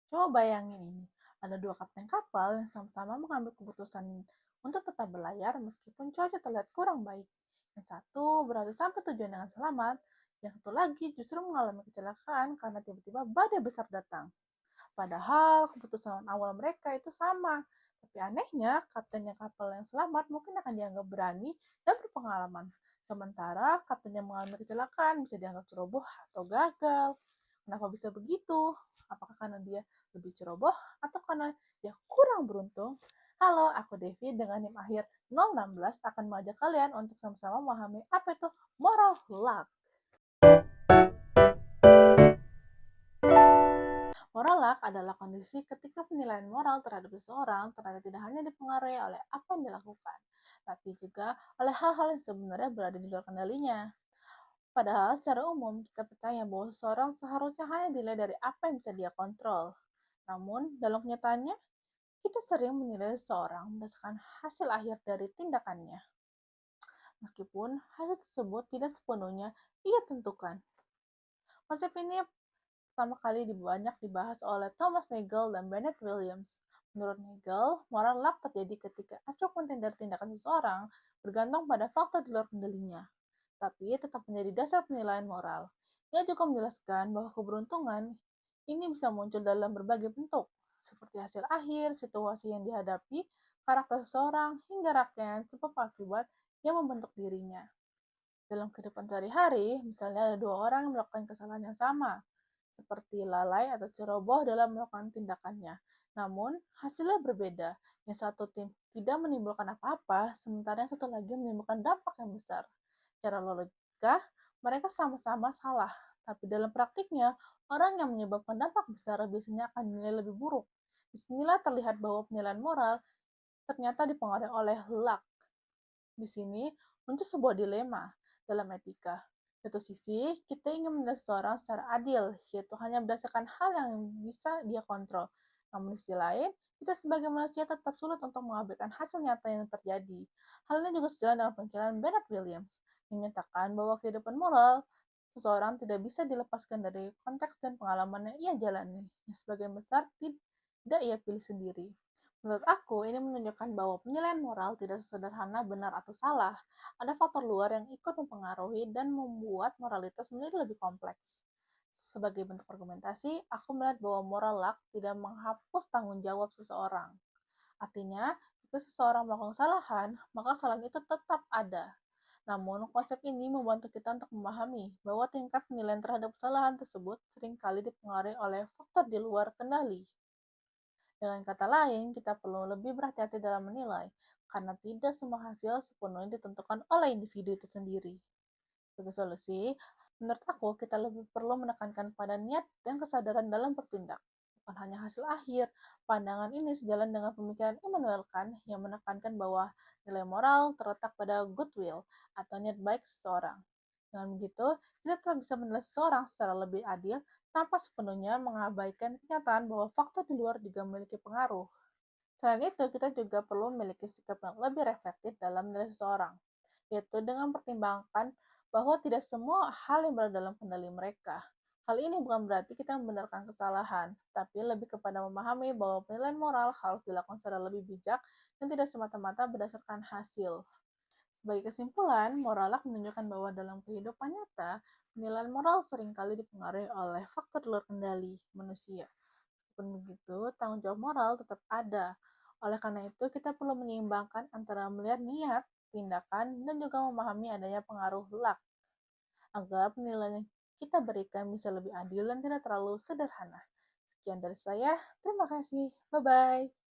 Coba bayangin ini, ada dua kapten kapal yang sama-sama mengambil keputusan untuk tetap berlayar meskipun cuaca terlihat kurang baik. Yang satu berhasil sampai tujuan dengan selamat, yang satu lagi justru mengalami kecelakaan karena tiba-tiba badai besar datang. Padahal keputusan awal mereka itu sama. Tapi anehnya, kapten yang kapal yang selamat mungkin akan dianggap berani dan berpengalaman. Sementara kapten yang mengalami kecelakaan bisa dianggap ceroboh atau gagal. Kenapa bisa begitu? Apakah karena dia lebih ceroboh atau karena dia kurang beruntung? Halo, aku Devi dengan NIM akhir 016 akan mengajak kalian untuk sama-sama memahami apa itu moral luck. Moral luck adalah kondisi ketika penilaian moral terhadap seseorang ternyata tidak hanya dipengaruhi oleh apa yang dilakukan, tapi juga oleh hal-hal yang sebenarnya berada di luar kendalinya. Padahal secara umum kita percaya bahwa seseorang seharusnya hanya dinilai dari apa yang bisa dia kontrol. Namun, dalam kenyataannya, kita sering menilai seseorang berdasarkan hasil akhir dari tindakannya, meskipun hasil tersebut tidak sepenuhnya ia tentukan. Konsep ini pertama kali banyak dibahas oleh Thomas Nagel dan Bennett Williams. Menurut Nagel, moral luck terjadi ketika aspek penting dari tindakan seseorang bergantung pada faktor di luar kendalinya, tapi tetap menjadi dasar penilaian moral. Ia juga menjelaskan bahwa keberuntungan ini bisa muncul dalam berbagai bentuk, seperti hasil akhir, situasi yang dihadapi, karakter seseorang, hingga rangkaian sebab akibat yang membentuk dirinya. Dalam kehidupan sehari-hari, misalnya ada dua orang yang melakukan kesalahan yang sama, seperti lalai atau ceroboh dalam melakukan tindakannya. Namun, hasilnya berbeda. Yang satu tidak menimbulkan apa-apa, sementara yang satu lagi menimbulkan dampak yang besar. Secara logika, mereka sama-sama salah, tapi dalam praktiknya, orang yang menyebabkan dampak besar biasanya akan dinilai lebih buruk. Disinilah terlihat bahwa penilaian moral ternyata dipengaruhi oleh luck. Di sini muncul sebuah dilema dalam etika. Satu sisi, kita ingin menilai seseorang secara adil, yaitu hanya berdasarkan hal yang bisa dia kontrol. Namun di sisi lain, kita sebagai manusia tetap sulit untuk mengabaikan hasil nyata yang terjadi. Hal ini juga sejalan dengan pemikiran Bernard Williams, yang menyatakan bahwa kehidupan moral seseorang tidak bisa dilepaskan dari konteks dan pengalaman yang ia jalani, yang sebagian besar tidak ia pilih sendiri. Menurut aku, ini menunjukkan bahwa penilaian moral tidak sesederhana benar atau salah. Ada faktor luar yang ikut mempengaruhi dan membuat moralitas menjadi lebih kompleks. Sebagai bentuk argumentasi, aku melihat bahwa moral luck tidak menghapus tanggung jawab seseorang. Artinya, jika seseorang melakukan kesalahan, maka kesalahan itu tetap ada. Namun, konsep ini membantu kita untuk memahami bahwa tingkat penilaian terhadap kesalahan tersebut seringkali dipengaruhi oleh faktor di luar kendali. Dengan kata lain, kita perlu lebih berhati-hati dalam menilai, karena tidak semua hasil sepenuhnya ditentukan oleh individu itu sendiri. Sebagai solusi, menurut aku kita lebih perlu menekankan pada niat dan kesadaran dalam bertindak, bukan hanya hasil akhir. Pandangan ini sejalan dengan pemikiran Immanuel Kant yang menekankan bahwa nilai moral terletak pada goodwill atau niat baik seseorang. Dengan begitu, kita tetap bisa menilai seseorang secara lebih adil tanpa sepenuhnya mengabaikan kenyataan bahwa faktor di luar juga memiliki pengaruh. Selain itu, kita juga perlu memiliki sikap yang lebih reflektif dalam menilai seseorang, yaitu dengan pertimbangkan bahwa tidak semua hal yang berada dalam kendali mereka. Hal ini bukan berarti kita membenarkan kesalahan, tapi lebih kepada memahami bahwa penilaian moral harus dilakukan secara lebih bijak dan tidak semata-mata berdasarkan hasil. Sebagai kesimpulan, moralak menunjukkan bahwa dalam kehidupan nyata, penilaian moral seringkali dipengaruhi oleh faktor luar kendali manusia. Meskipun begitu, tanggung jawab moral tetap ada. Oleh karena itu, kita perlu menyeimbangkan antara melihat niat, tindakan, dan juga memahami adanya pengaruh luck agar penilaian yang kita berikan bisa lebih adil dan tidak terlalu sederhana. Sekian dari saya, terima kasih. Bye-bye.